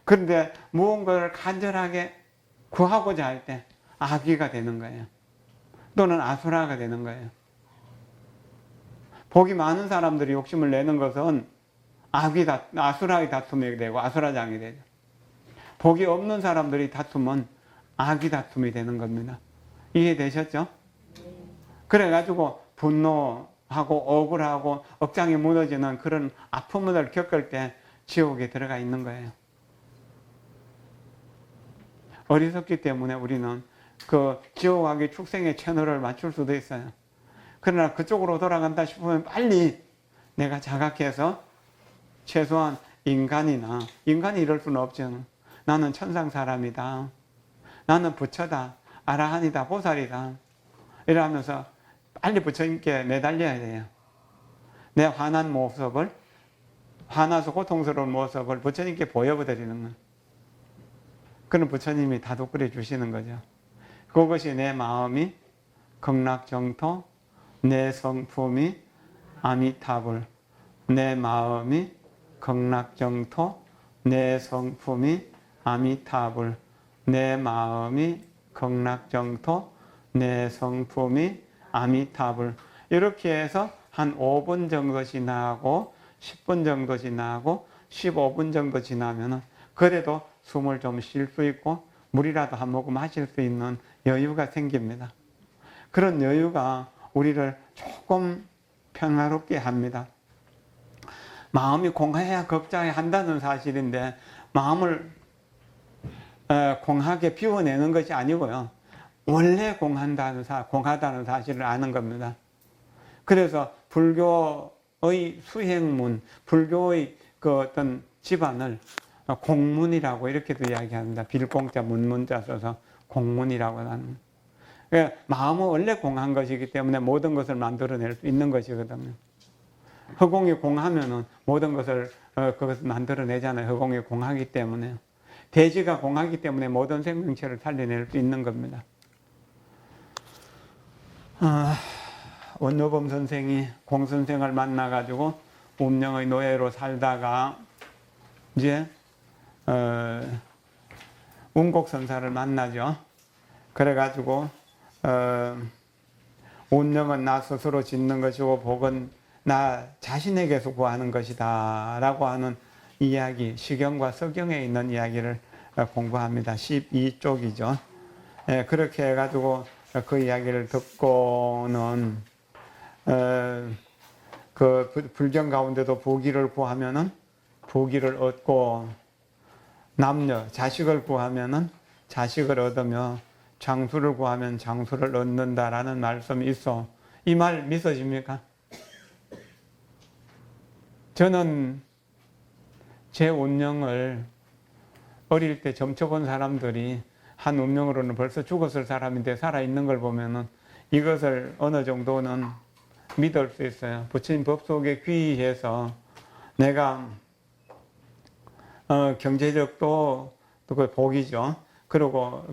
그런데 무언가를 간절하게 구하고자 할 때 악귀가 되는 거예요. 또는 아수라가 되는 거예요. 복이 많은 사람들이 욕심을 내는 것은 아수라의 다툼이 되고 아수라장이 되죠. 복이 없는 사람들이 다투면 악의 다툼이 되는 겁니다. 이해되셨죠? 그래가지고 분노하고 억울하고 억장이 무너지는 그런 아픔을 겪을 때 지옥에 들어가 있는 거예요. 어리석기 때문에 우리는 그 지옥악의 축생의 채널을 맞출 수도 있어요. 그러나 그쪽으로 돌아간다 싶으면 빨리 내가 자각해서 최소한 인간이 이럴 수는 없죠. 나는 천상 사람이다. 나는 부처다. 아라한이다. 보살이다. 이러면서 빨리 부처님께 매달려야 돼요. 내 화난 모습을, 화나서 고통스러운 모습을 부처님께 보여드리는 거예요. 그럼 부처님이 다독거려 주시는 거죠. 그것이 내 마음이 극락정토, 내 성품이 아미타불. 내 마음이 극락정토, 내 성품이 아미타불. 내 마음이 극락정토, 내 성품이 아미타불. 이렇게 해서 한 5분 정도 지나고 10분 정도 지나고 15분 정도 지나면은 그래도 숨을 좀 쉴 수 있고 물이라도 한 모금 마실 수 있는 여유가 생깁니다. 그런 여유가 우리를 조금 평화롭게 합니다. 마음이 공해야 겁자야 한다는 사실인데 마음을 공하게 비워내는 것이 아니고요. 원래 공하다는 사실을 아는 겁니다. 그래서 불교의 수행문, 불교의 그 어떤 집안을 공문이라고 이렇게도 이야기합니다. 빌공자 문문자 써서 공문이라고 하는. 그러니까 마음은 원래 공한 것이기 때문에 모든 것을 만들어낼 수 있는 것이거든요. 허공이 공하면은 모든 것을 그것을 만들어내잖아요. 허공이 공하기 때문에. 대지가 공하기 때문에 모든 생명체를 살려낼 수 있는 겁니다. 원효범 선생이 공 선생을 만나가지고 운명의 노예로 살다가 이제 운곡 선사를 만나죠. 그래가지고 운명은 나 스스로 짓는 것이고 복은 나 자신에게서 구하는 것이다 라고 하는 이야기, 시경과 서경에 있는 이야기를 공부합니다. 12쪽이죠. 그렇게 해가지고 그 이야기를 듣고는 그 불경 가운데도 부귀를 구하면은 부귀를 얻고 남녀 자식을 구하면은 자식을 얻으며 장수를 구하면 장수를 얻는다라는 말씀이 있어. 이 말 믿어집니까? 저는 제 운명을 어릴 때 점쳐본 사람들이 한 운명으로는 벌써 죽었을 사람인데 살아있는 걸 보면은 이것을 어느 정도는 믿을 수 있어요. 부처님 법속에 귀의해서 내가 경제력도 그 복이죠. 그리고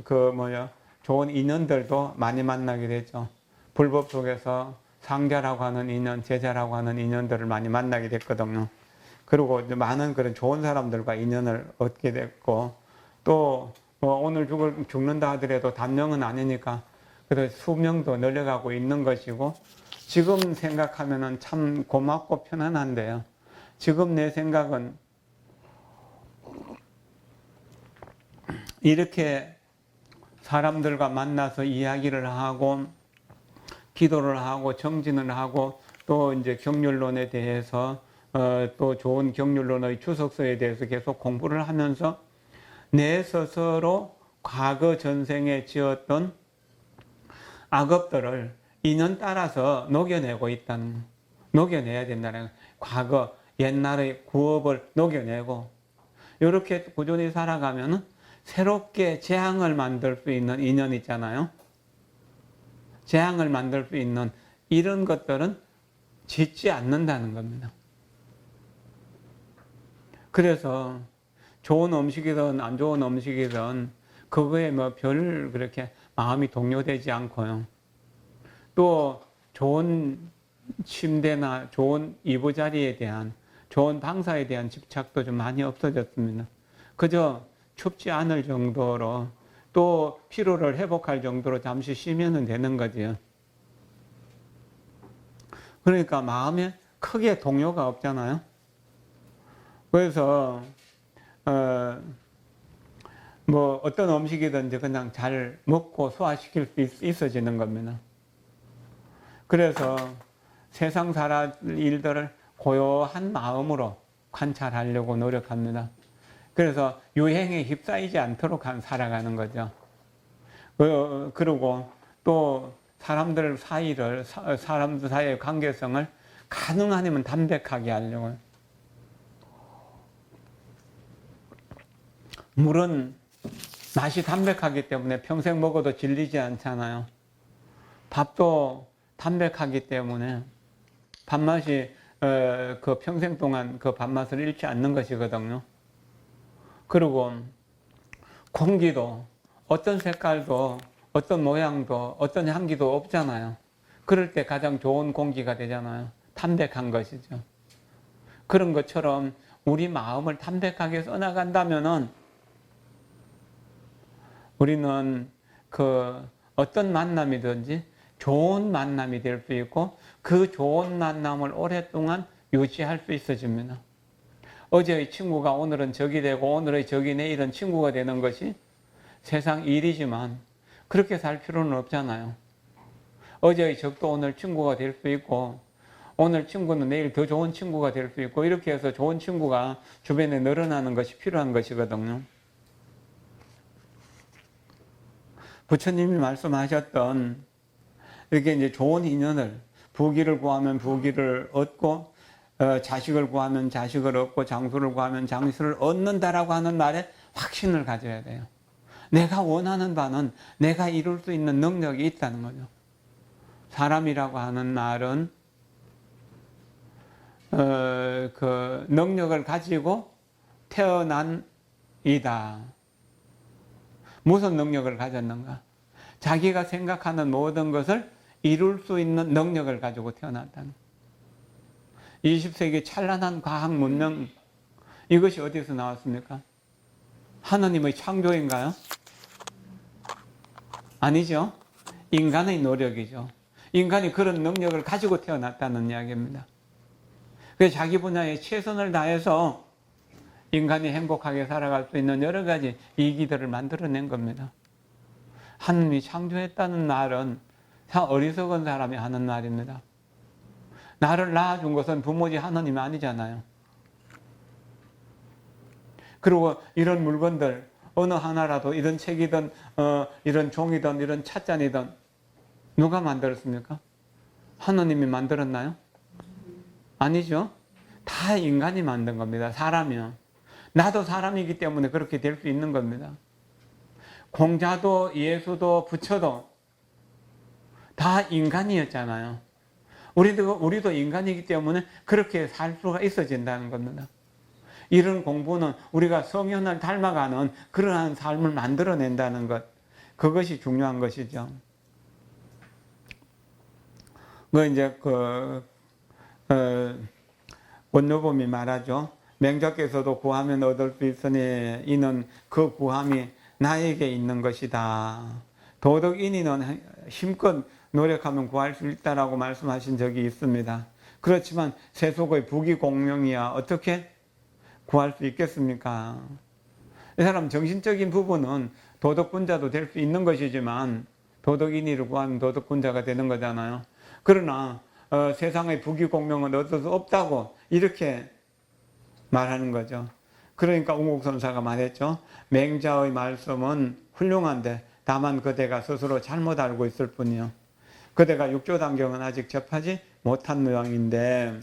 좋은 인연들도 많이 만나게 되죠. 불법 속에서 상자라고 하는 인연, 제자라고 하는 인연들을 많이 만나게 됐거든요. 그리고 많은 그런 좋은 사람들과 인연을 얻게 됐고, 또 오늘 죽는다 하더라도 단명은 아니니까 그래서 수명도 늘려가고 있는 것이고, 지금 생각하면은 참 고맙고 편안한데요. 지금 내 생각은 이렇게 사람들과 만나서 이야기를 하고 기도를 하고 정진을 하고 또 이제 경륜론에 대해서 또 좋은 경륜론의 주석서에 대해서 계속 공부를 하면서 내 스스로 과거 전생에 지었던 악업들을 인연 따라서 녹여내고 있다는, 녹여내야 된다는, 과거 옛날의 구업을 녹여내고 이렇게 꾸준히 살아가면은 새롭게 재앙을 만들 수 있는 인연 있잖아요. 재앙을 만들 수 있는 이런 것들은 짓지 않는다는 겁니다. 그래서 좋은 음식이든 안 좋은 음식이든 그거에 별 그렇게 마음이 동요되지 않고요. 또 좋은 침대나 좋은 이부자리에 대한, 좋은 방사에 대한 집착도 좀 많이 없어졌습니다. 그저 춥지 않을 정도로 또 피로를 회복할 정도로 잠시 쉬면 되는 거지요. 그러니까 마음에 크게 동요가 없잖아요. 그래서 뭐 어떤 음식이든지 그냥 잘 먹고 소화시킬 수 있어지는 겁니다. 그래서 세상 살아갈 일들을 고요한 마음으로 관찰하려고 노력합니다. 그래서 유행에 휩싸이지 않도록 살아가는 거죠. 그리고 또 사람들 사이의 관계성을 가능하면 담백하게 하려고. 물은 맛이 담백하기 때문에 평생 먹어도 질리지 않잖아요. 밥도 담백하기 때문에 밥맛이 그 평생 동안 그 밥맛을 잃지 않는 것이거든요. 그리고 공기도 어떤 색깔도 어떤 모양도 어떤 향기도 없잖아요. 그럴 때 가장 좋은 공기가 되잖아요. 담백한 것이죠. 그런 것처럼 우리 마음을 담백하게 써나간다면은 우리는 그 어떤 만남이든지 좋은 만남이 될 수 있고 그 좋은 만남을 오랫동안 유지할 수 있어집니다. 어제의 친구가 오늘은 적이 되고 오늘의 적이 내일은 친구가 되는 것이 세상 일이지만 그렇게 살 필요는 없잖아요. 어제의 적도 오늘 친구가 될 수 있고 오늘 친구는 내일 더 좋은 친구가 될 수 있고 이렇게 해서 좋은 친구가 주변에 늘어나는 것이 필요한 것이거든요. 부처님이 말씀하셨던 이렇게 이제 좋은 인연을 부귀를 구하면 부귀를 얻고 자식을 구하면 자식을 얻고 장수를 구하면 장수를 얻는다라고 하는 말에 확신을 가져야 돼요. 내가 원하는 바는 내가 이룰 수 있는 능력이 있다는 거죠. 사람이라고 하는 말은 그 능력을 가지고 태어난 이다. 무슨 능력을 가졌는가? 자기가 생각하는 모든 것을 이룰 수 있는 능력을 가지고 태어났다는. 20세기 찬란한 과학 문명, 이것이 어디서 나왔습니까? 하나님의 창조인가요? 아니죠. 인간의 노력이죠. 인간이 그런 능력을 가지고 태어났다는 이야기입니다. 그래서 자기 분야에 최선을 다해서 인간이 행복하게 살아갈 수 있는 여러 가지 이기들을 만들어낸 겁니다. 하느님이 창조했다는 말은 참 어리석은 사람이 하는 말입니다. 나를 낳아준 것은 부모지 하느님이 아니잖아요. 그리고 이런 물건들 어느 하나라도 이런 책이든 이런 종이든 이런 찻잔이든 누가 만들었습니까? 하느님이 만들었나요? 아니죠. 다 인간이 만든 겁니다. 사람이요. 나도 사람이기 때문에 그렇게 될 수 있는 겁니다. 공자도 예수도 부처도 다 인간이었잖아요. 우리도 인간이기 때문에 그렇게 살 수가 있어진다는 겁니다. 이런 공부는 우리가 성현을 닮아가는 그러한 삶을 만들어낸다는 것, 그것이 중요한 것이죠. 이제 원노범이 말하죠. 맹자께서도 구하면 얻을 수 있으니 이는 그 구함이 나에게 있는 것이다. 도덕인이는 힘껏 노력하면 구할 수 있다라고 말씀하신 적이 있습니다. 그렇지만 세속의 부귀공명이야 어떻게 구할 수 있겠습니까? 이 사람 정신적인 부분은 도덕군자도 될 수 있는 것이지만 도덕인이를 구하면 도덕군자가 되는 거잖아요. 그러나 세상의 부귀공명은 얻을 수 없다고 이렇게 말하는 거죠. 그러니까 웅옥선사가 말했죠. 맹자의 말씀은 훌륭한데 다만 그대가 스스로 잘못 알고 있을 뿐이요. 그대가 육조단경은 아직 접하지 못한 모양인데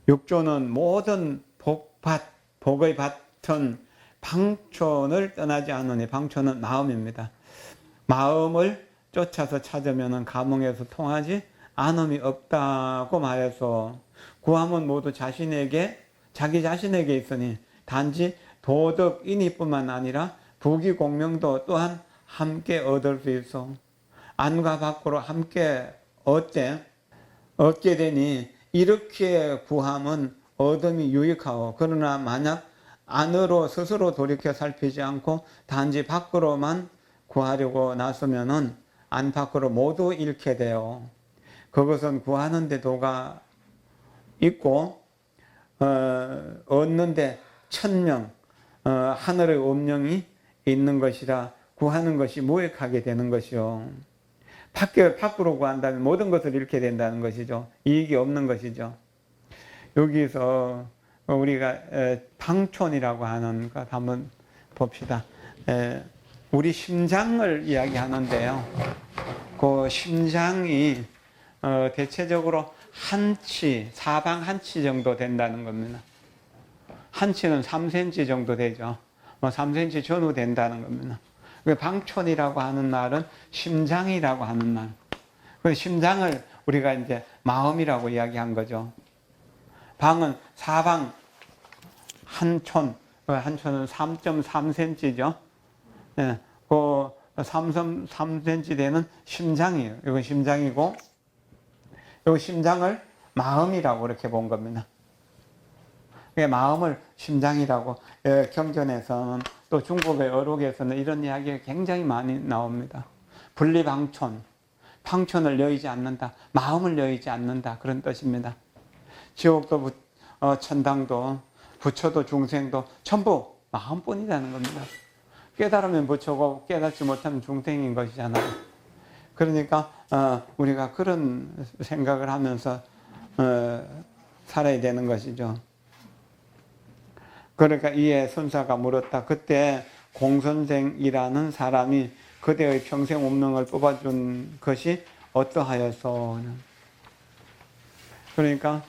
육조는 모든 복의 밭은 방촌을 떠나지 않으니 방촌은 마음입니다. 마음을 쫓아서 찾으면 감흥에서 통하지 않음이 없다고 말해서 구함은 모두 자기 자신에게 있으니 단지 도덕인이뿐만 아니라 부귀공명도 또한 함께 얻을 수 있어 안과 밖으로 함께 얻게 되니 이렇게 구함은 얻음이 유익하오. 그러나 만약 안으로 스스로 돌이켜 살피지 않고 단지 밖으로만 구하려고 나서면은 안팎으로 모두 잃게 돼요. 그것은 구하는데 도가 있고 얻는데 천명 하늘의 음령이 있는 것이라 구하는 것이 무익하게 되는 것이요. 밖으로 구한다면 모든 것을 잃게 된다는 것이죠. 이익이 없는 것이죠. 여기서 우리가 방촌이라고 하는 것 한번 봅시다. 우리 심장을 이야기하는데요. 그 심장이 대체적으로 한치, 사방 한치 정도 된다는 겁니다. 한치는 3cm 정도 되죠. 3cm 전후 된다는 겁니다. 방촌이라고 하는 말은 심장이라고 하는 말. 그 심장을 우리가 이제 마음이라고 이야기한 거죠. 방은 사방 한촌, 한촌은 3.3cm죠. 네, 그 3cm 되는 심장이에요. 이건 심장이고, 이 심장을 마음이라고 이렇게 본 겁니다. 마음을 심장이라고 경전에서는 또 중국의 어록에서는 이런 이야기가 굉장히 많이 나옵니다. 분리방촌, 방촌을 여의지 않는다, 마음을 여의지 않는다 그런 뜻입니다. 지옥도 천당도 부처도 중생도 전부 마음뿐이라는 겁니다. 깨달으면 부처고 깨닫지 못하면 중생인 것이잖아요. 그러니까 우리가 그런 생각을 하면서 살아야 되는 것이죠. 그러니까 이에 선사가 물었다. 그때 공선생이라는 사람이 그대의 평생 운명을 뽑아준 것이 어떠하여서. 그러니까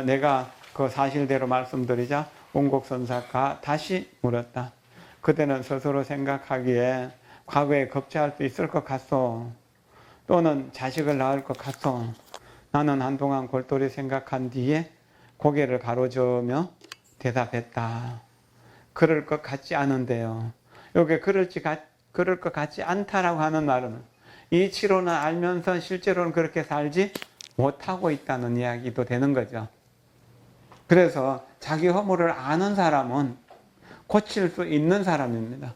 내가 그 사실대로 말씀드리자 운곡선사가 다시 물었다. 그대는 스스로 생각하기에 과거에 겁제할 수 있을 것 같소. 또는 자식을 낳을 것 같소. 나는 한동안 골똘히 생각한 뒤에 고개를 가로저으며 대답했다. 그럴 것 같지 않은데요. 여기 그럴 것 같지 않다라고 하는 말은 이치로는 알면서 실제로는 그렇게 살지 못하고 있다는 이야기도 되는 거죠. 그래서 자기 허물을 아는 사람은 고칠 수 있는 사람입니다.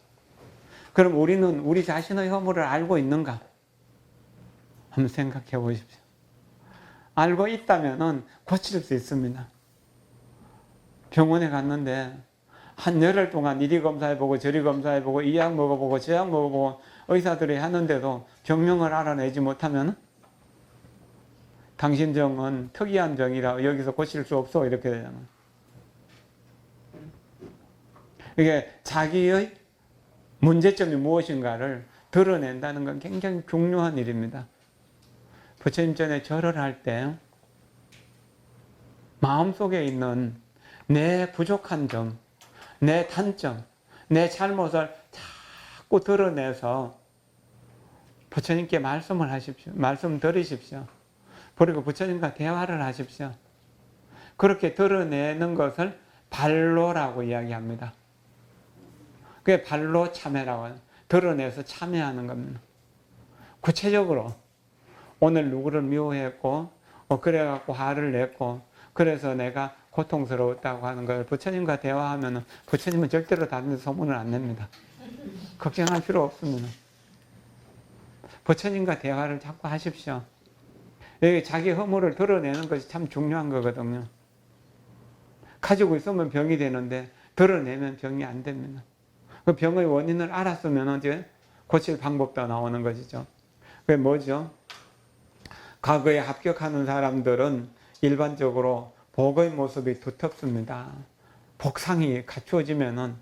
그럼 우리는 우리 자신의 허물을 알고 있는가? 한번 생각해 보십시오. 알고 있다면 고칠 수 있습니다. 병원에 갔는데 한 열흘 동안 이리 검사해보고 저리 검사해보고 이 약 먹어보고 저 약 먹어보고 의사들이 하는데도 병명을 알아내지 못하면 당신 병은 특이한 병이라 여기서 고칠 수 없어 이렇게 되잖아요. 이게 자기의 문제점이 무엇인가를 드러낸다는 건 굉장히 중요한 일입니다. 부처님 전에 절을 할 때 마음속에 있는 내 부족한 점, 내 단점, 내 잘못을 자꾸 드러내서 부처님께 말씀을 하십시오. 말씀 드리십시오. 그리고 부처님과 대화를 하십시오. 그렇게 드러내는 것을 발로라고 이야기합니다. 그게 발로 참회라고 해요. 드러내서 참회하는 겁니다. 구체적으로 오늘 누구를 미워했고 그래갖고 화를 냈고 그래서 내가 고통스러웠다고 하는 걸 부처님과 대화하면 부처님은 절대로 다른 데 소문을 안 냅니다. 걱정할 필요 없습니다. 부처님과 대화를 자꾸 하십시오. 자기 허물을 드러내는 것이 참 중요한 거거든요. 가지고 있으면 병이 되는데 드러내면 병이 안 됩니다. 그 병의 원인을 알았으면 이제 고칠 방법도 나오는 것이죠. 그게 뭐죠? 과거에 합격하는 사람들은 일반적으로 복의 모습이 두텁습니다. 복상이 갖추어지면은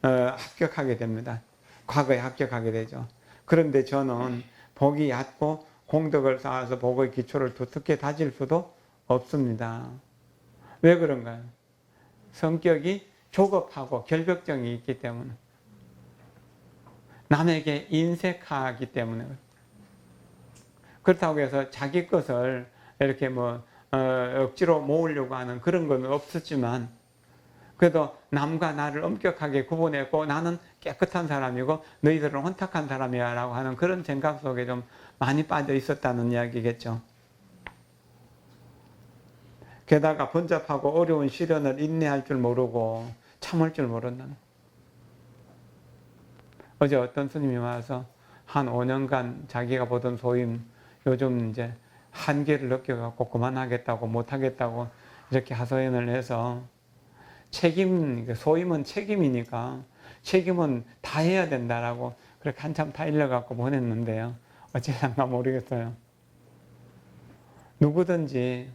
합격하게 됩니다. 과거에 합격하게 되죠. 그런데 저는 복이 얕고 공덕을 쌓아서 복의 기초를 두텁게 다질 수도 없습니다. 왜 그런가요? 성격이 조급하고 결벽증이 있기 때문에, 남에게 인색하기 때문에. 그렇다고 해서 자기 것을 이렇게 억지로 모으려고 하는 그런 건 없었지만, 그래도 남과 나를 엄격하게 구분했고 나는 깨끗한 사람이고 너희들은 혼탁한 사람이야 라고 하는 그런 생각 속에 좀 많이 빠져 있었다는 이야기겠죠. 게다가 번잡하고 어려운 시련을 인내할 줄 모르고 참을 줄 모른다는. 어제 어떤 스님이 와서 한 5년간 자기가 보던 소임 요즘 이제 한계를 느껴갖고 그만하겠다고 못하겠다고 이렇게 하소연을 해서 소임은 책임이니까 책임은 다 해야 된다라고 그렇게 한참 다 일러갖고 보냈는데요. 어찌된가 모르겠어요. 누구든지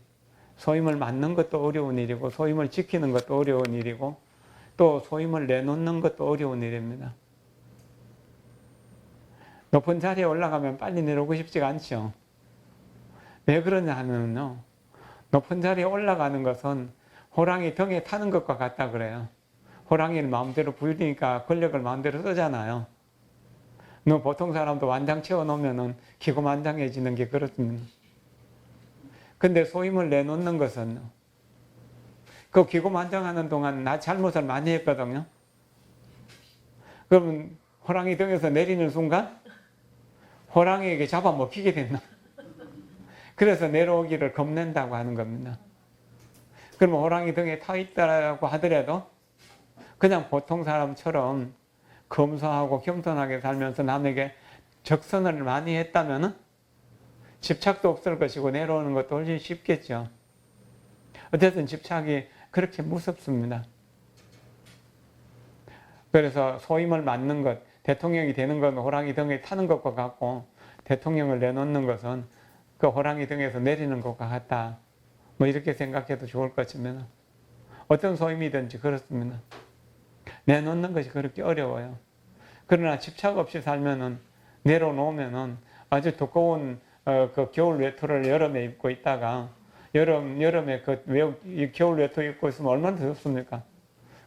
소임을 맡는 것도 어려운 일이고 소임을 지키는 것도 어려운 일이고 또 소임을 내놓는 것도 어려운 일입니다. 높은 자리에 올라가면 빨리 내려오고 싶지가 않죠. 왜 그러냐 하면요. 높은 자리에 올라가는 것은 호랑이 등에 타는 것과 같다 그래요. 호랑이를 마음대로 부리니까 권력을 마음대로 쓰잖아요. 보통 사람도 완장 채워놓으면 기고만장해지는 게 그렇습니다. 근데 소임을 내놓는 것은 그 기고만장하는 동안 나 잘못을 많이 했거든요. 그러면 호랑이 등에서 내리는 순간 호랑이에게 잡아먹히게 된다. 그래서 내려오기를 겁낸다고 하는 겁니다. 그러면 호랑이 등에 타 있다고 하더라도 그냥 보통 사람처럼 검소하고 겸손하게 살면서 남에게 적선을 많이 했다면 집착도 없을 것이고 내려오는 것도 훨씬 쉽겠죠. 어쨌든 집착이 그렇게 무섭습니다. 그래서 소임을 맡는 것, 대통령이 되는 건 호랑이 등에 타는 것과 같고 대통령을 내놓는 것은 그 호랑이 등에서 내리는 것과 같다. 뭐 이렇게 생각해도 좋을 것입니다. 어떤 소임이든지 그렇습니다. 내놓는 것이 그렇게 어려워요. 그러나 집착 없이 살면은 내려놓으면은 아주 두꺼운 그 겨울 외투를 여름에 입고 있다가 여름에 겨울 외투 입고 있으면 얼마나 좋습니까?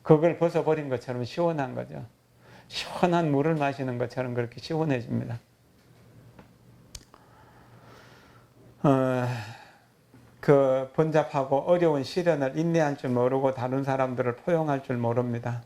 그걸 벗어버린 것처럼 시원한 거죠. 시원한 물을 마시는 것처럼 그렇게 시원해집니다. 그 번잡하고 어려운 시련을 인내할 줄 모르고 다른 사람들을 포용할 줄 모릅니다.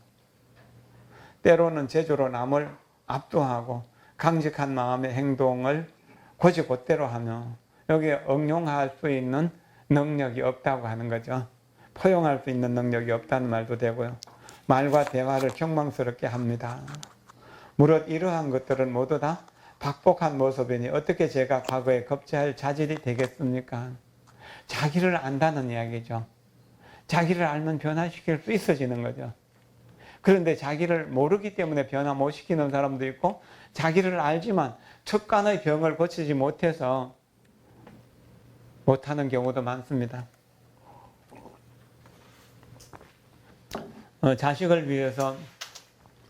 때로는 제주로 남을 압도하고 강직한 마음의 행동을 곧이곧대로 하며 여기에 응용할 수 있는 능력이 없다고 하는 거죠. 포용할 수 있는 능력이 없다는 말도 되고요. 말과 대화를 경망스럽게 합니다. 무릇 이러한 것들은 모두 다 박복한 모습이니 어떻게 제가 과거에 겁제할 자질이 되겠습니까? 자기를 안다는 이야기죠. 자기를 알면 변화시킬 수 있어지는 거죠. 그런데 자기를 모르기 때문에 변화 못 시키는 사람도 있고 자기를 알지만 척간의 병을 고치지 못해서 못하는 경우도 많습니다. 자식을 위해서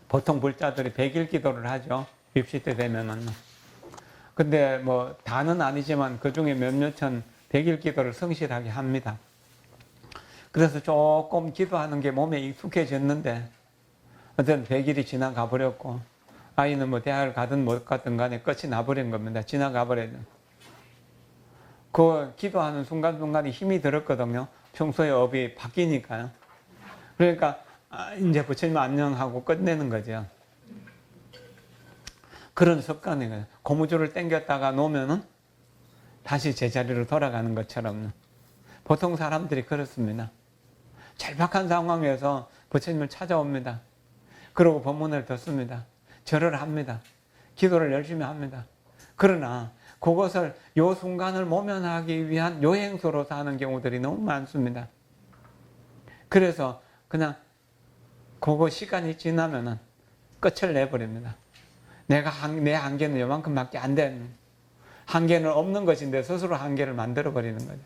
보통 불자들이 100일 기도를 하죠. 입시 때 되면은. 근데 뭐 다는 아니지만 그 중에 몇몇은 100일 기도를 성실하게 합니다. 그래서 조금 기도하는 게 몸에 익숙해졌는데 어쨌든 100일이 지나가 버렸고 아이는 뭐 대학을 가든 못 가든 간에 끝이 나버린 겁니다. 지나가 버려요. 그 기도하는 순간순간에 힘이 들었거든요. 평소의 업이 바뀌니까요. 그러니까 이제 부처님 안녕하고 끝내는 거죠. 그런 습관이에요. 고무줄을 당겼다가 놓으면은 다시 제자리로 돌아가는 것처럼. 보통 사람들이 그렇습니다. 절박한 상황에서 부처님을 찾아옵니다. 그리고 법문을 듣습니다. 절을 합니다. 기도를 열심히 합니다. 그러나 그것을 요 순간을 모면하기 위한 요행소로 사는 경우들이 너무 많습니다. 그래서 그냥 그거 시간이 지나면은 끝을 내버립니다. 내 한계는 요만큼밖에 안 되는, 한계는 없는 것인데 스스로 한계를 만들어버리는 거죠.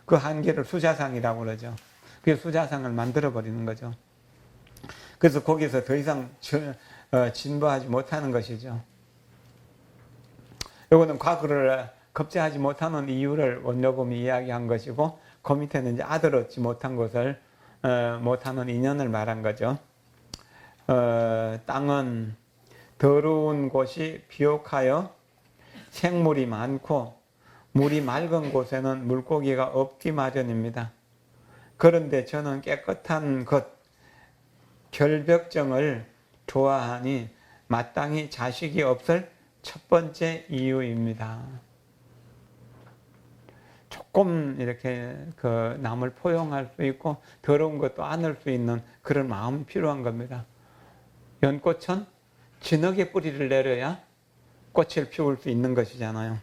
그 한계를 수자상이라고 그러죠. 그 수자상을 만들어버리는 거죠. 그래서 거기서 더 이상 진보하지 못하는 것이죠. 이거는 과거를 겁제하지 못하는 이유를 원료금이 이야기한 것이고, 그 밑에는 이제 아들 얻지 못한 것을 못하는 인연을 말한 거죠. 땅은 더러운 곳이 비옥하여 생물이 많고 물이 맑은 곳에는 물고기가 없기 마련입니다. 그런데 저는 깨끗한 것, 결벽정을 좋아하니 마땅히 자식이 없을 첫 번째 이유입니다. 조금 이렇게 그 남을 포용할 수 있고 더러운 것도 안을 수 있는 그런 마음이 필요한 겁니다. 연꽃은 진흙에 뿌리를 내려야 꽃을 피울 수 있는 것이잖아요.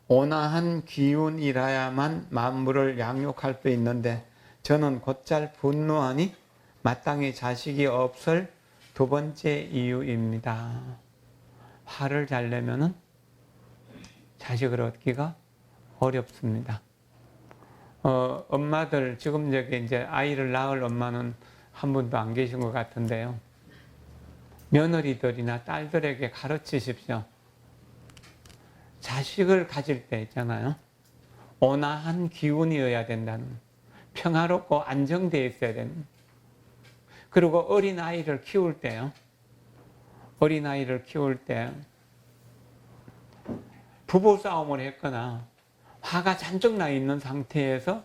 온화한 기운이라야만 만물을 양육할 수 있는데 저는 곧잘 분노하니 마땅히 자식이 없을 두 번째 이유입니다. 화를 잘 내면은 자식을 얻기가 어렵습니다. 엄마들, 지금 여기 이제 아이를 낳을 엄마는 한 분도 안 계신 것 같은데요. 며느리들이나 딸들에게 가르치십시오. 자식을 가질 때 있잖아요. 온화한 기운이어야 된다는, 평화롭고 안정되어 있어야 되는. 그리고 어린아이를 키울 때요. 어린아이를 키울 때 부부싸움을 했거나 화가 잔뜩 나 있는 상태에서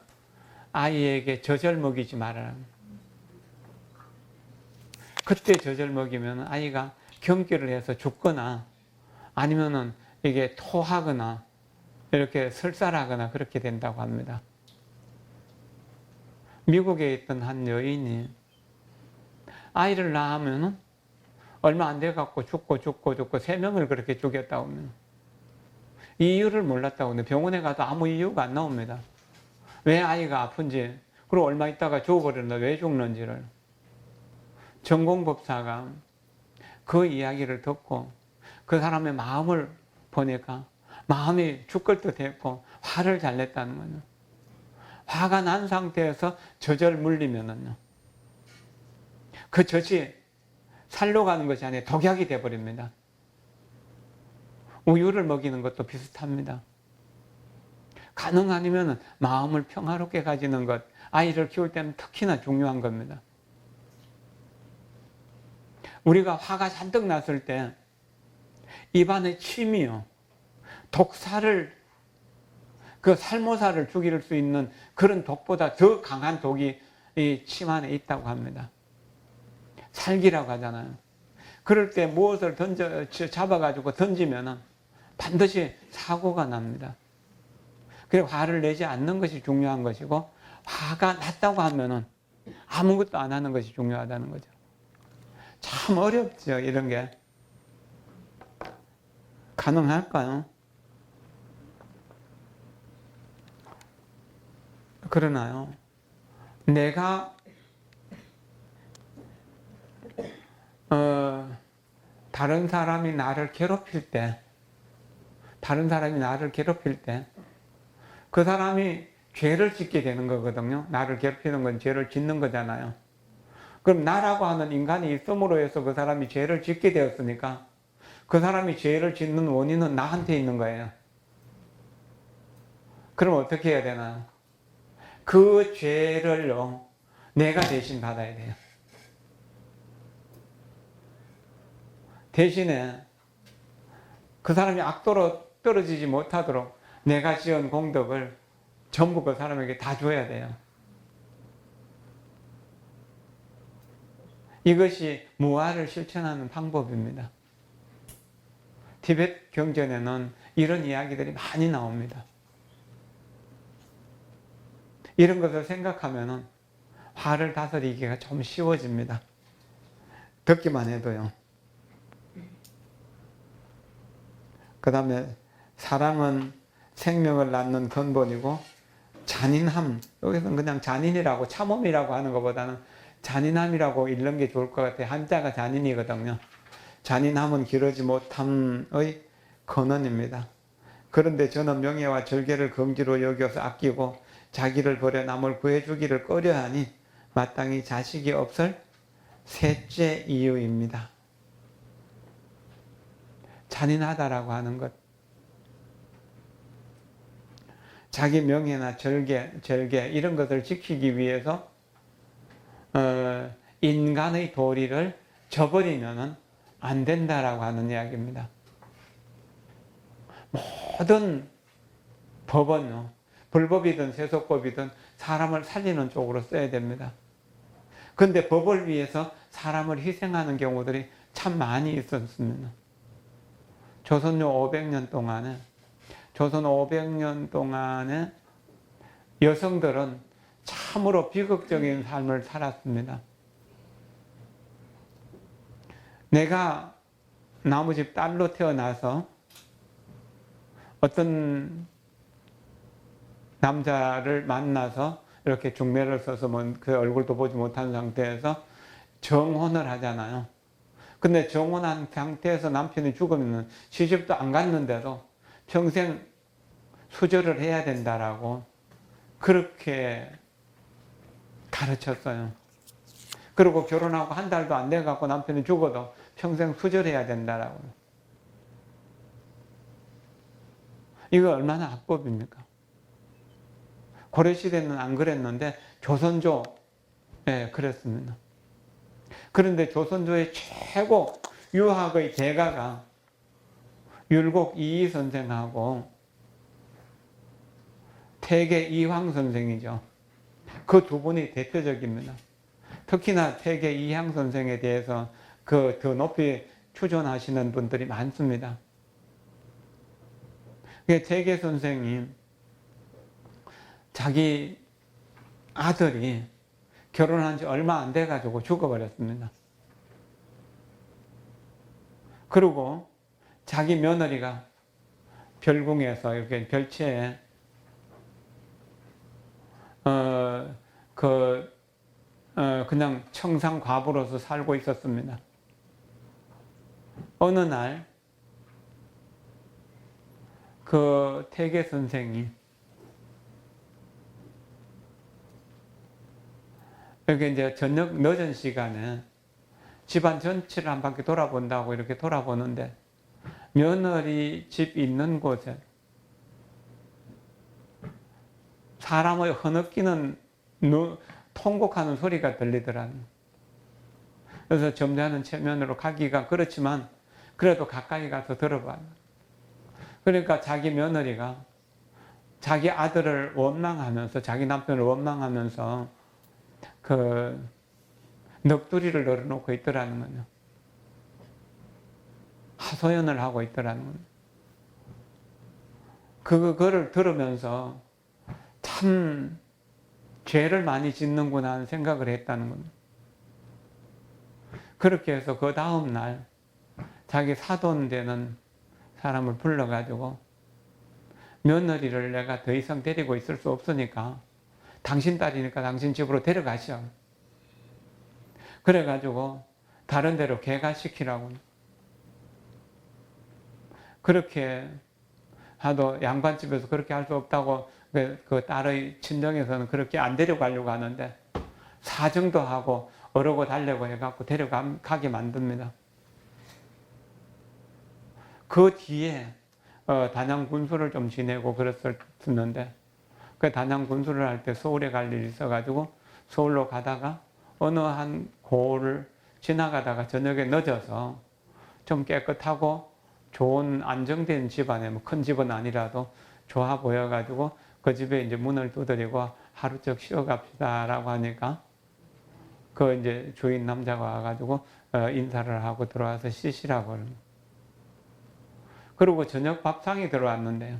아이에게 젖을 먹이지 말아라. 그때 젖을 먹이면 아이가 경기를 해서 죽거나 아니면은 이게 토하거나 이렇게 설사하거나 그렇게 된다고 합니다. 미국에 있던 한 여인이 아이를 낳으면은 얼마 안 돼갖고 죽고 3명을 그렇게 죽였다고 합니다. 이유를 몰랐다고 하는데 병원에 가도 아무 이유가 안 나옵니다. 왜 아이가 아픈지, 그리고 얼마 있다가 죽어버렸나, 왜 죽는지를. 전공법사가 그 이야기를 듣고 그 사람의 마음을 보니까 마음이 죽을 듯 했고 화를 잘 냈다는 거죠. 화가 난 상태에서 젖을 물리면은요, 그 젖이 살로 가는 것이 아니라 독약이 돼버립니다. 우유를 먹이는 것도 비슷합니다. 가능하면 마음을 평화롭게 가지는 것, 아이를 키울 때는 특히나 중요한 겁니다. 우리가 화가 잔뜩 났을 때 입안에 침이요, 독사를, 그 살모사를 죽일 수 있는 그런 독보다 더 강한 독이 이 침 안에 있다고 합니다. 살기라고 하잖아요. 그럴 때 무엇을 잡아가지고 던지면은 반드시 사고가 납니다. 그리고 화를 내지 않는 것이 중요한 것이고, 화가 났다고 하면은 아무것도 안 하는 것이 중요하다는 거죠. 참 어렵죠, 이런 게. 가능할까요? 그러나요? 내가 다른 사람이 나를 괴롭힐 때, 그 사람이 죄를 짓게 되는 거거든요. 나를 괴롭히는 건 죄를 짓는 거잖아요. 그럼 나라고 하는 인간이 있음으로 해서 그 사람이 죄를 짓게 되었으니까 그 사람이 죄를 짓는 원인은 나한테 있는 거예요. 그럼 어떻게 해야 되나요? 그 죄를요, 내가 대신 받아야 돼요. 대신에 그 사람이 악도로 떨어지지 못하도록 내가 지은 공덕을 전부 그 사람에게 다 줘야 돼요. 이것이 무아를 실천하는 방법입니다. 티베트 경전에는 이런 이야기들이 많이 나옵니다. 이런 것을 생각하면 화를 다스리기가 좀 쉬워집니다. 듣기만 해도요. 그 다음에 사랑은 생명을 낳는 근본이고, 잔인함, 여기서는 그냥 잔인이라고 참음이라고 하는 것보다는 잔인함이라고 읽는 게 좋을 것 같아요. 한자가 잔인이거든요. 잔인함은 기르지 못함의 근원입니다. 그런데 저는 명예와 절개를 긍지로 여겨서 아끼고 자기를 버려 남을 구해주기를 꺼려하니 마땅히 자식이 없을 셋째 이유입니다. 잔인하다라고 하는 것. 자기 명예나 절개 이런 것을 지키기 위해서 인간의 도리를 저버리면 안 된다라고 하는 이야기입니다. 모든 법은요, 불법이든 세속법이든 사람을 살리는 쪽으로 써야 됩니다. 그런데 법을 위해서 사람을 희생하는 경우들이 참 많이 있었습니다. 조선요 500년 동안에 조선 500년 동안에 여성들은 참으로 비극적인 삶을 살았습니다. 내가 나무집 딸로 태어나서 어떤 남자를 만나서 이렇게 중매를 써서 그 얼굴도 보지 못한 상태에서 정혼을 하잖아요. 근데 정혼한 상태에서 남편이 죽으면 시집도 안 갔는데도 평생 수절을 해야 된다라고 그렇게 가르쳤어요. 그리고 결혼하고 한 달도 안 돼갖고 남편이 죽어도 평생 수절해야 된다라고. 이거 얼마나 악법입니까? 고려시대는 안 그랬는데 조선조, 예, 그랬습니다. 그런데 조선조의 최고 유학의 대가가 율곡 이이 선생하고 태계 이황 선생이죠. 그 두 분이 대표적입니다. 특히나 태계 이황 선생에 대해서 더 높이 추존하시는 분들이 많습니다. 태계 선생이 자기 아들이 결혼한 지 얼마 안 돼가지고 죽어버렸습니다. 그리고 자기 며느리가 별궁에서 이렇게 별채에 그냥 청상 과부로서 살고 있었습니다. 어느 날 그 태계 선생이 여기 이제 저녁 늦은 시간에 집안 전체를 한 바퀴 돌아본다고 이렇게 돌아보는데 며느리 집 있는 곳에 사람의 흐느끼는 통곡하는 소리가 들리더라고요. 그래서 점잖은 체면으로 가기가 그렇지만 그래도 가까이 가서 들어봐요. 그러니까 자기 며느리가 자기 아들을 원망하면서 자기 남편을 원망하면서 그 넋두리를 널어놓고 있더라는 거죠. 하소연을 하고 있더라는 거죠. 그거를 들으면서 참 죄를 많이 짓는구나 하는 생각을 했다는 겁니다. 그렇게 해서 그 다음 날 자기 사돈 되는 사람을 불러가지고 며느리를 내가 더 이상 데리고 있을 수 없으니까 당신 딸이니까 당신 집으로 데려가시오. 그래가지고 다른 데로 개가시키라고. 그렇게 하도 양반집에서 그렇게 할 수 없다고 그 딸의 친정에서는 그렇게 안 데려가려고 하는데 사정도 하고 어르고 달래고 해갖고 데려가게 만듭니다. 그 뒤에 단양 군수를 좀 지내고 그랬었는데 그 단양 군수를 할 때 서울에 갈 일이 있어가지고 서울로 가다가 어느 한 고을을 지나가다가 저녁에 늦어서 좀 깨끗하고 좋은 안정된 집안에 뭐 큰 집은 아니라도 좋아 보여가지고 그 집에 이제 문을 두드리고 하루적 쉬어갑시다라고 하니까 그 이제 주인 남자가 와가지고 인사를 하고 들어와서 쉬시라고 그러는. 그리고 저녁 밥상이 들어왔는데요.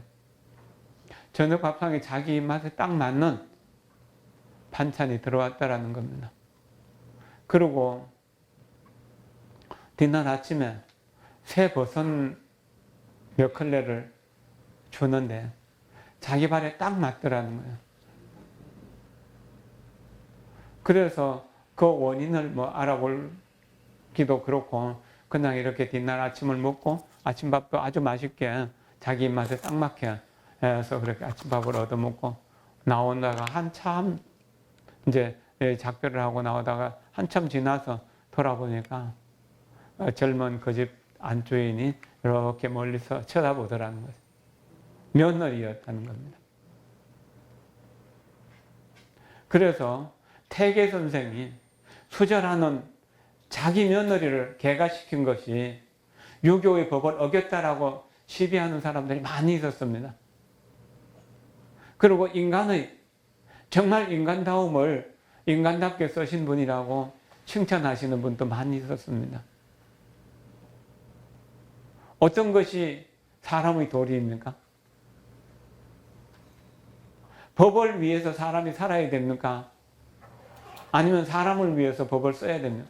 저녁 밥상이 자기 입맛에 딱 맞는 반찬이 들어왔다라는 겁니다. 그리고 뒷날 아침에 새 버섯 몇 켤레를 주는데 자기 발에 딱 맞더라는 거예요. 그래서 그 원인을 뭐 알아보기도 그렇고 그냥 이렇게 뒷날 아침을 먹고 아침밥도 아주 맛있게 자기 입맛에 딱 맞게 해서 그렇게 아침밥을 얻어먹고 나오다가 한참 이제 작별을 하고 나오다가 한참 지나서 돌아보니까 젊은 그 집 안주인이 이렇게 멀리서 쳐다보더라는 거죠. 며느리였다는 겁니다. 그래서 태계 선생이 수절하는 자기 며느리를 개가시킨 것이 유교의 법을 어겼다라고 시비하는 사람들이 많이 있었습니다. 그리고 인간의 정말 인간다움을 인간답게 쓰신 분이라고 칭찬하시는 분도 많이 있었습니다. 어떤 것이 사람의 도리입니까? 법을 위해서 사람이 살아야 됩니까? 아니면 사람을 위해서 법을 써야 됩니까?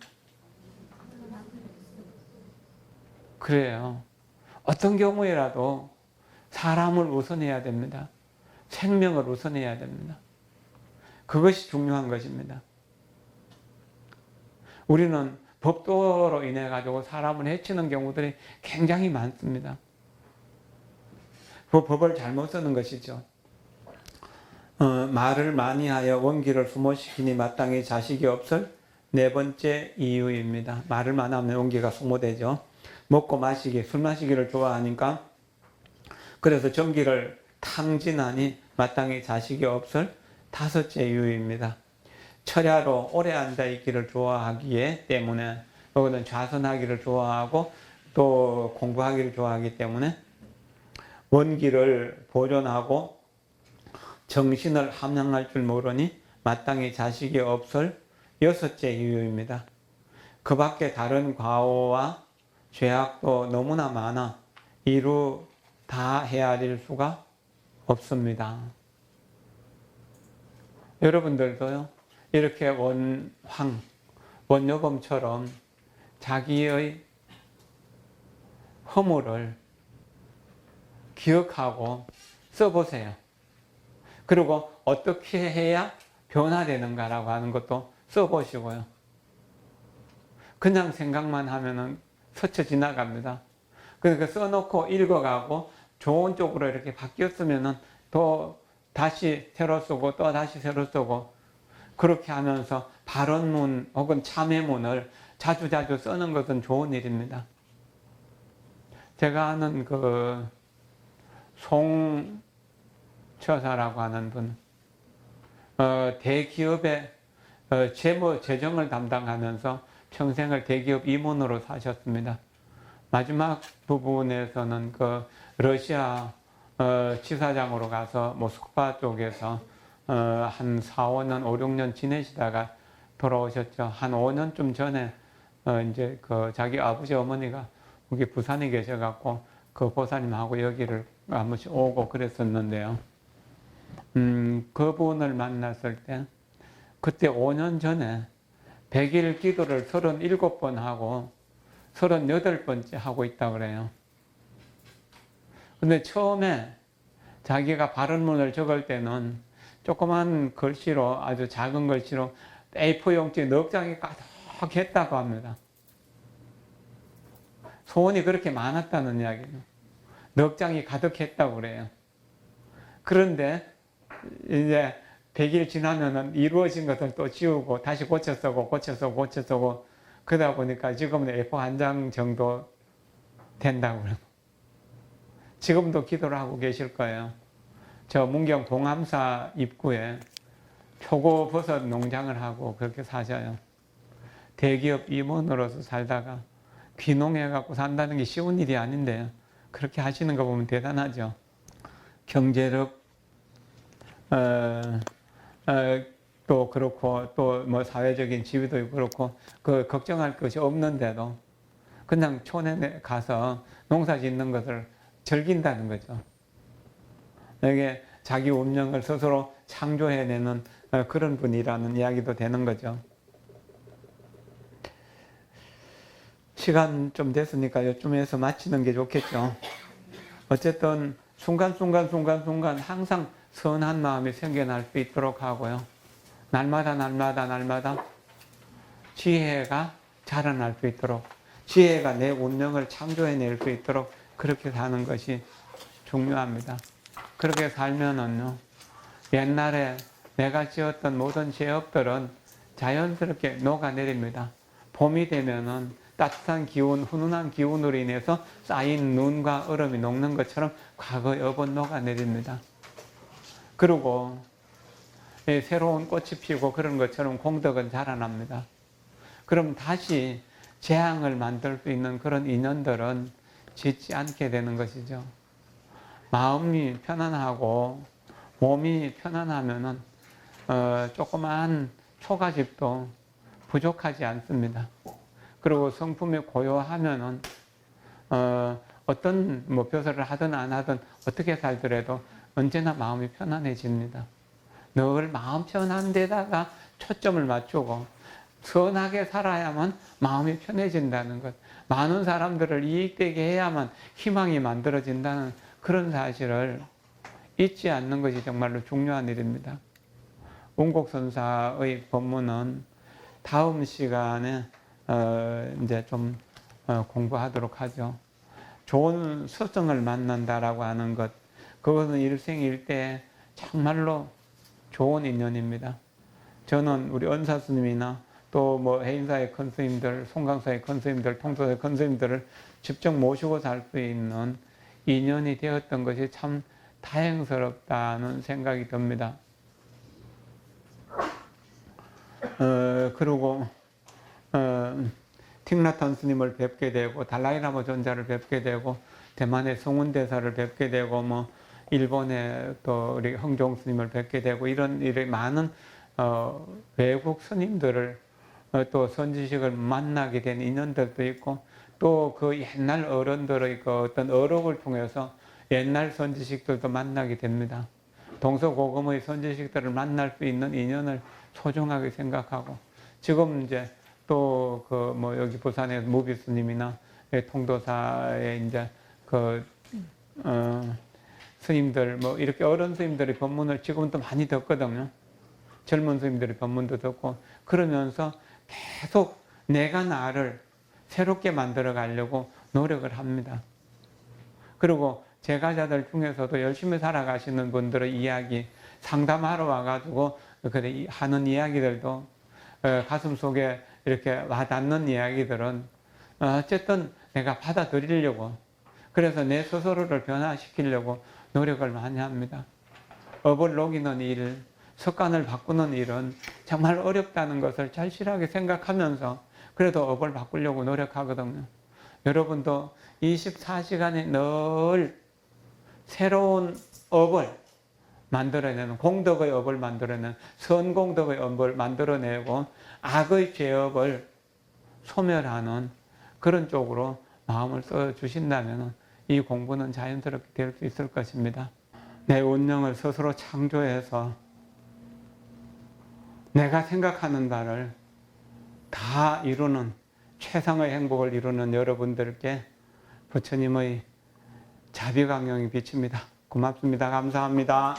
그래요. 어떤 경우에라도 사람을 우선해야 됩니다. 생명을 우선해야 됩니다. 그것이 중요한 것입니다. 우리는 법도로 인해 가지고 사람을 해치는 경우들이 굉장히 많습니다. 그 법을 잘못 쓰는 것이죠. 말을 많이 하여 원기를 소모시키니 마땅히 자식이 없을 네 번째 이유입니다. 말을 많이 하면 원기가 소모되죠. 먹고 마시기, 술 마시기를 좋아하니까 그래서 점기를 탕진하니 마땅히 자식이 없을 다섯째 이유입니다. 철야로 오래 앉아있기를 좋아하기 때문에 혹은 좌선하기를 좋아하고 또 공부하기를 좋아하기 때문에 원기를 보존하고 정신을 함양할 줄 모르니 마땅히 자식이 없을 여섯째 이유입니다. 그 밖에 다른 과오와 죄악도 너무나 많아 이루 다 헤아릴 수가 없습니다. 여러분들도요, 이렇게 원효범처럼 자기의 허물을 기억하고 써보세요. 그리고 어떻게 해야 변화되는가라고 하는 것도 써보시고요. 그냥 생각만 하면은 스쳐 지나갑니다. 그러니까 써놓고 읽어가고 좋은 쪽으로 이렇게 바뀌었으면은 또 다시 새로 쓰고 또 다시 새로 쓰고 그렇게 하면서 발언문 혹은 참회문을 자주자주 쓰는 것은 좋은 일입니다. 제가 아는 그 송처사라고 하는 분, 대기업의 재정을 담당하면서 평생을 대기업 임원으로 사셨습니다. 마지막 부분에서는 그 러시아 지사장으로 가서 모스크바 쪽에서 한 4, 5년, 5, 6년 지내시다가 돌아오셨죠. 한 5년쯤 전에 이제 그 자기 아버지 어머니가 여기 부산에 계셔갖고 그 보사님하고 여기를 한 번씩 오고 그랬었는데요. 그분을 만났을 때 그때 5년 전에 100일 기도를 37번 하고 38번째 하고 있다 그래요. 근데 처음에 자기가 발언문을 적을 때는 조그만 글씨로 아주 작은 글씨로 A4 용지 넉 장이 가득했다고 합니다. 소원이 그렇게 많았다는 이야기예요. 넉 장이 가득했다고 그래요. 그런데 이제 100일 지나면은 이루어진 것을 또 지우고 다시 고쳐 쓰고 그러다 보니까 지금은 A4 한 장 정도 된다고 그래요. 지금도 기도를 하고 계실 거예요. 저 문경 동암사 입구에 표고버섯 농장을 하고 그렇게 사셔요. 대기업 임원으로서 살다가 귀농해갖고 산다는 게 쉬운 일이 아닌데요. 그렇게 하시는 거 보면 대단하죠. 경제력, 또 그렇고 또 뭐 사회적인 지위도 그렇고 그 걱정할 것이 없는데도 그냥 촌에 가서 농사 짓는 것을 즐긴다는 거죠. 이게 자기 운명을 스스로 창조해내는 그런 분이라는 이야기도 되는 거죠. 시간 좀 됐으니까 이쯤에서 마치는 게 좋겠죠. 어쨌든 순간순간 항상 선한 마음이 생겨날 수 있도록 하고요. 날마다 지혜가 자라날 수 있도록, 지혜가 내 운명을 창조해낼 수 있도록 그렇게 사는 것이 중요합니다. 그렇게 살면은요, 옛날에 내가 지었던 모든 죄업들은 자연스럽게 녹아내립니다. 봄이 되면은 따뜻한 기운, 훈훈한 기운으로 인해서 쌓인 눈과 얼음이 녹는 것처럼 과거의 업은 녹아내립니다. 그리고 새로운 꽃이 피고 그런 것처럼 공덕은 자라납니다. 그럼 다시 재앙을 만들 수 있는 그런 인연들은 짓지 않게 되는 것이죠. 마음이 편안하고 몸이 편안하면은 조그만 초가집도 부족하지 않습니다. 그리고 성품이 고요하면은 어떤 뭐 벼슬을 하든 안 하든 어떻게 살더라도 언제나 마음이 편안해집니다. 늘 마음 편한 데다가 초점을 맞추고 선하게 살아야만 마음이 편해진다는 것, 많은 사람들을 이익되게 해야만 희망이 만들어진다는 그런 사실을 잊지 않는 것이 정말로 중요한 일입니다. 운곡선사의 법문은 다음 시간에 이제 좀 공부하도록 하죠. 좋은 스승을 만난다라고 하는 것, 그것은 일생일대 정말로 좋은 인연입니다. 저는 우리 은사 스님이나 또 뭐 해인사의 큰 스님들, 송강사의 큰 스님들, 통도사의 큰 스님들을 직접 모시고 살 수 있는 인연이 되었던 것이 참 다행스럽다는 생각이 듭니다. 그리고 틱나탄 스님을 뵙게 되고 달라이라마 존자를 뵙게 되고 대만의 성운대사를 뵙게 되고 뭐 일본의 또 우리 흥종 스님을 뵙게 되고 이런 많은 외국 스님들을 또 선지식을 만나게 된 인연들도 있고 또 그 옛날 어른들의 그 어떤 어록을 통해서 옛날 선지식들도 만나게 됩니다. 동서고금의 선지식들을 만날 수 있는 인연을 소중하게 생각하고 지금 이제 또 그 뭐 여기 부산의 무비 스님이나 통도사의 이제 그 스님들 뭐 이렇게 어른 스님들의 법문을 지금도 많이 듣거든요. 젊은 스님들의 법문도 듣고 그러면서 계속 내가 나를 새롭게 만들어 가려고 노력을 합니다. 그리고 제가자들 중에서도 열심히 살아가시는 분들의 이야기 상담하러 와가지고 하는 이야기들도 가슴 속에 이렇게 와닿는 이야기들은 어쨌든 내가 받아들이려고 그래서 내 스스로를 변화시키려고 노력을 많이 합니다. 업을 녹이는 일, 습관을 바꾸는 일은 정말 어렵다는 것을 절실하게 생각하면서 그래도 업을 바꾸려고 노력하거든요. 여러분도 24시간에 늘 새로운 업을 만들어내는 공덕의 업을 만들어내는 선공덕의 업을 만들어내고 악의 죄업을 소멸하는 그런 쪽으로 마음을 써주신다면 이 공부는 자연스럽게 될 수 있을 것입니다. 내 운명을 스스로 창조해서 내가 생각하는 바를 다 이루는 최상의 행복을 이루는 여러분들께 부처님의 자비광명이 비칩니다. 고맙습니다. 감사합니다.